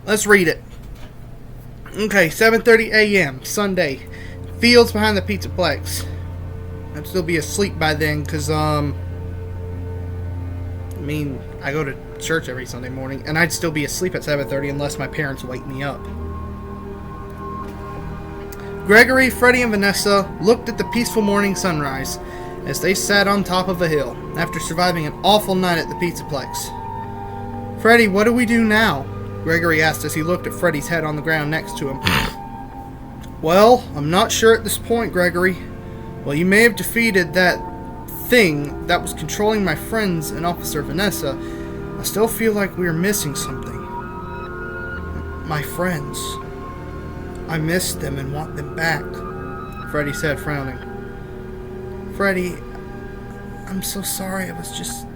Let's read it. Okay, 7:30 a.m. Sunday. Fields behind the Pizzaplex. I'd still be asleep by then, because, I go to church every Sunday morning, and I'd still be asleep at 7:30 unless my parents wake me up. Gregory, Freddie, and Vanessa looked at the peaceful morning sunrise as they sat on top of a hill after surviving an awful night at the Pizzaplex. Freddie, what do we do now? Gregory asked as he looked at Freddie's head on the ground next to him. Well, I'm not sure at this point, Gregory. Well, you may have defeated that thing that was controlling my friends and Officer Vanessa. I still feel like we are missing something. My friends. I miss them and want them back, Freddie said, frowning. Freddie, I'm so sorry. I was just...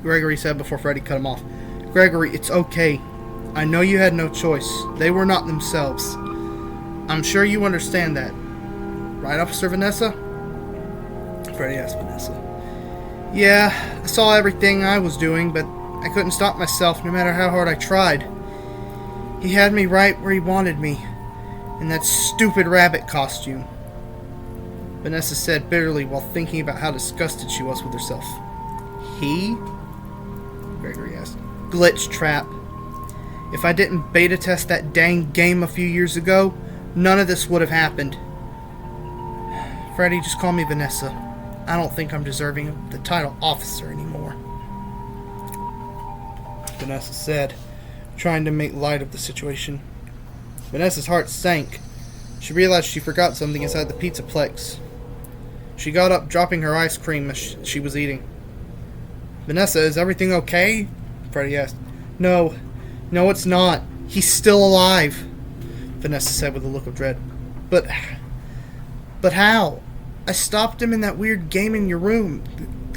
Gregory said before Freddie cut him off. Gregory, it's okay. I know you had no choice. They were not themselves. I'm sure you understand that. Right, Officer Vanessa? Freddie asked Vanessa. Yeah, I saw everything I was doing, but I couldn't stop myself no matter how hard I tried. He had me right where he wanted me, in that stupid rabbit costume, Vanessa said bitterly while thinking about how disgusted she was with herself. He? Gregory asked. Glitch trap. If I didn't beta test that dang game a few years ago, none of this would have happened. Freddie, just call me Vanessa. I don't think I'm deserving of the title officer anymore, Vanessa said, trying to make light of the situation. Vanessa's heart sank. She realized she forgot something inside the Pizzaplex. She got up, dropping her ice cream as she was eating. Vanessa, is everything okay? Freddie asked. No, it's not. He's still alive, Vanessa said with a look of dread. But how? I stopped him in that weird game in your room.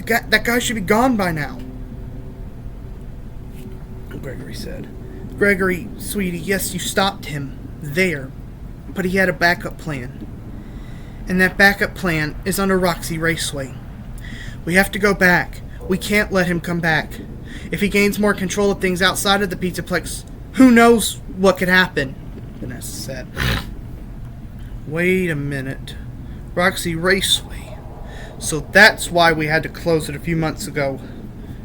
That guy should be gone by now, Gregory said. Gregory, sweetie, yes, you stopped him there, but he had a backup plan. And that backup plan is under Roxy Raceway. We have to go back. We can't let him come back. If he gains more control of things outside of the Pizzaplex, who knows what could happen, Vanessa said. Wait a minute. Roxy Raceway. So that's why we had to close it a few months ago.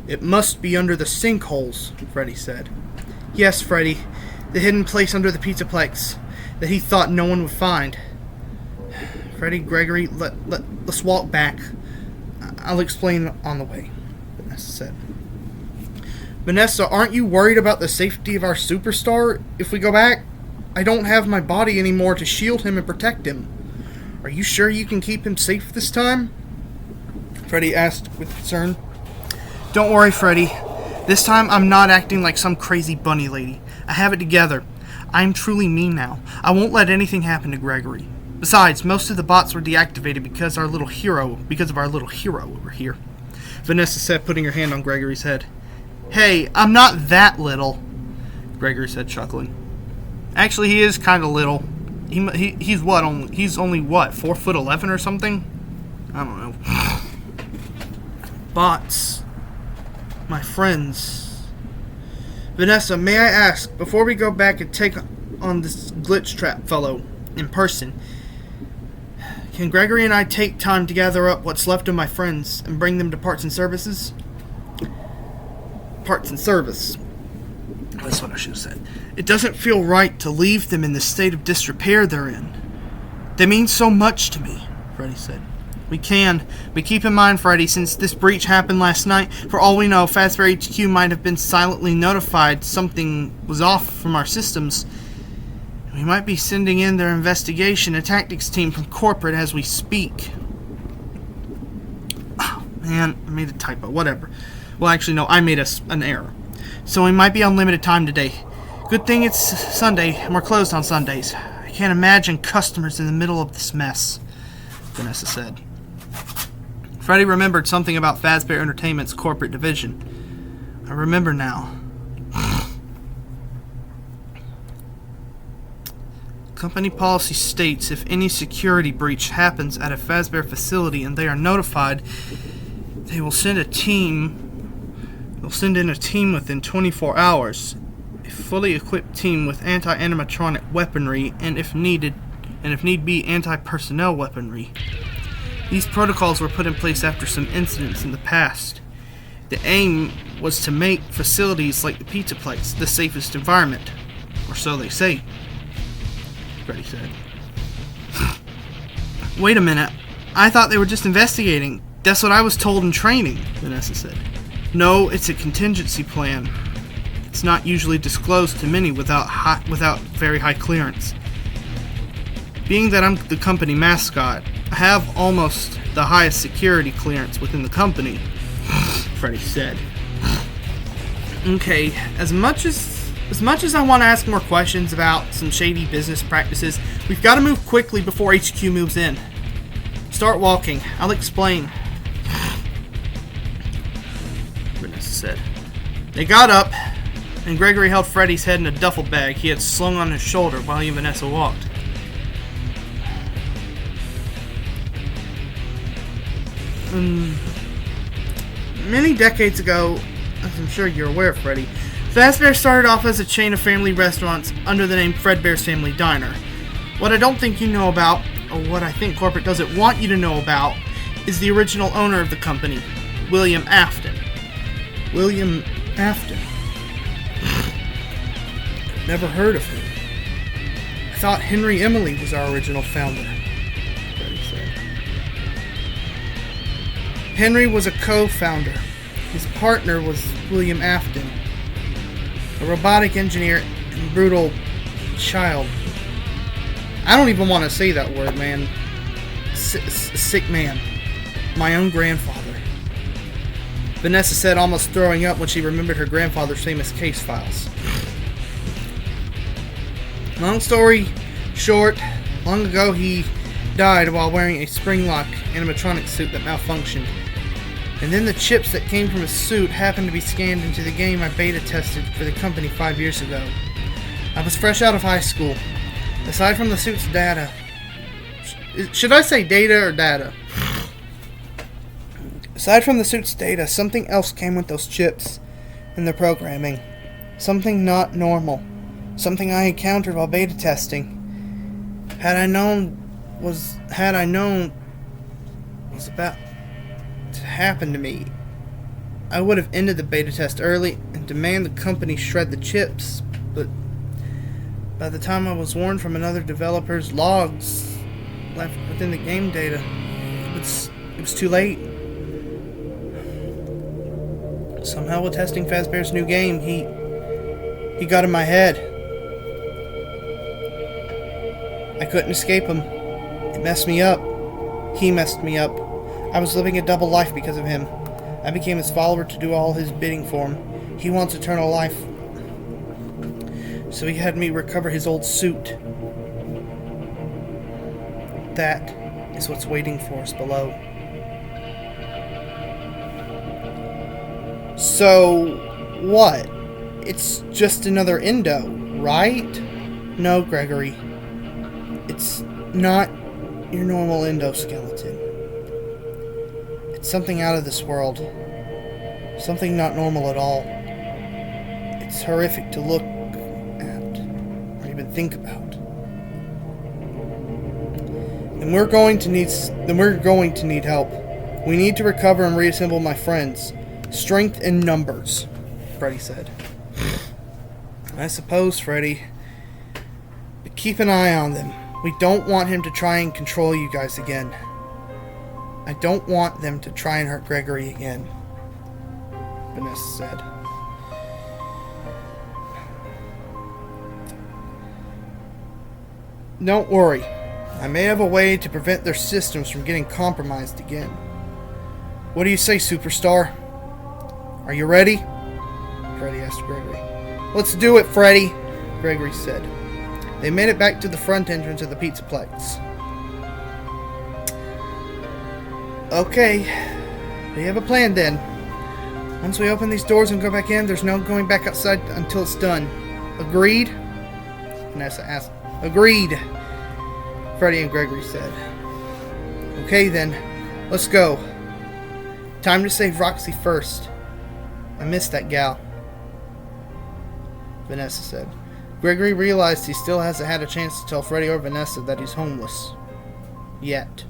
It must be under the sinkholes, Freddie said. Yes, Freddie. The hidden place under the Pizzaplex that he thought no one would find. Freddie, Gregory, let's walk back. I'll explain on the way, Vanessa said. Vanessa, aren't you worried about the safety of our superstar if we go back? I don't have my body anymore to shield him and protect him. Are you sure you can keep him safe this time? Freddie asked with concern. Don't worry, Freddie. This time I'm not acting like some crazy bunny lady. I have it together. I'm truly me now. I won't let anything happen to Gregory. Besides, most of the bots were deactivated because of our little hero over here, Vanessa said, putting her hand on Gregory's head. Hey, I'm not that little, Gregory said, chuckling. Actually, he is kind of little. He's only 4'11" or something? I don't know. Bots. My friends. Vanessa, may I ask, before we go back and take on this glitch trap fellow in person, can Gregory and I take time to gather up what's left of my friends and bring them to Parts and Services? Parts and Service. That's what I should have said. It doesn't feel right to leave them in the state of disrepair they're in. They mean so much to me, Freddie said. We can. But keep in mind, Freddie, since this breach happened last night, for all we know, Fazbear HQ might have been silently notified something was off from our systems. We might be sending in their investigation and tactics team from corporate as we speak. Oh, man, I made a typo. Whatever. Well, actually, no, I made an error. So we might be on limited time today. Good thing it's Sunday, and we're closed on Sundays. I can't imagine customers in the middle of this mess, Vanessa said. Freddie remembered something about Fazbear Entertainment's corporate division. I remember now. Company policy states if any security breach happens at a Fazbear facility and they are notified, they will send in a team within 24 hours. fully equipped team with anti-animatronic weaponry and if need be, anti-personnel weaponry. These protocols were put in place after some incidents in the past. The aim was to make facilities like the Pizza Place the safest environment, or so they say, Freddy said. Wait a minute, I thought they were just investigating. That's what I was told in training, Vanessa said. No, it's a contingency plan. It's not usually disclosed to many without very high clearance. Being that I'm the company mascot, I have almost the highest security clearance within the company, Freddy said. Okay, as much as I want to ask more questions about some shady business practices, we've got to move quickly before HQ moves in. Start walking. I'll explain, Vanessa said. They got up, and Gregory held Freddy's head in a duffel bag he had slung on his shoulder while he and Vanessa walked. Many decades ago, as I'm sure you're aware, Freddy, Fazbear started off as a chain of family restaurants under the name Fredbear's Family Diner. What I don't think you know about, or what I think corporate doesn't want you to know about, is the original owner of the company, William Afton. William Afton? Never heard of him. I thought Henry Emily was our original founder, Freddy said. Henry was a co-founder. His partner was William Afton, a robotic engineer and brutal child. I don't even want to say that word, man. Sick man. My own grandfather. Vanessa said, almost throwing up when she remembered her grandfather's famous case files. Long story short, long ago he died while wearing a spring-lock animatronic suit that malfunctioned. And then the chips that came from his suit happened to be scanned into the game I beta tested for the company 5 years ago. I was fresh out of high school. Aside from the suit's data... Should I say data or data? Aside from the suit's data, something else came with those chips and the programming. Something not normal. Something I encountered while beta testing. Had I known was about to happen to me, I would have ended the beta test early and demanded the company shred the chips, but by the time I was warned from another developer's logs left within the game data, it was too late. Somehow while testing Fazbear's new game, he got in my head. I couldn't escape him. It messed me up. He messed me up. I was living a double life because of him. I became his follower to do all his bidding for him. He wants eternal life. So he had me recover his old suit. That is what's waiting for us below. So, what? It's just another endo, right? No, Gregory. It's not your normal endoskeleton. It's something out of this world. Something not normal at all. It's horrific to look at, or even think about. And we're going to need help. We need to recover and reassemble my friends. Strength in numbers, Freddy said. I suppose, Freddy. But keep an eye on them. We don't want him to try and control you guys again. I don't want them to try and hurt Gregory again, Vanessa said. Don't worry. I may have a way to prevent their systems from getting compromised again. What do you say, Superstar? Are you ready? Freddy asked Gregory. Let's do it, Freddy, Gregory said. They made it back to the front entrance of the Pizza Place. Okay, we have a plan then. Once we open these doors and go back in, there's no going back outside until it's done. Agreed? Vanessa asked. Agreed, Freddy and Gregory said. Okay then, let's go. Time to save Roxy first. I miss that gal. Vanessa said. Gregory realized he still hasn't had a chance to tell Freddy or Vanessa that he's homeless. Yet.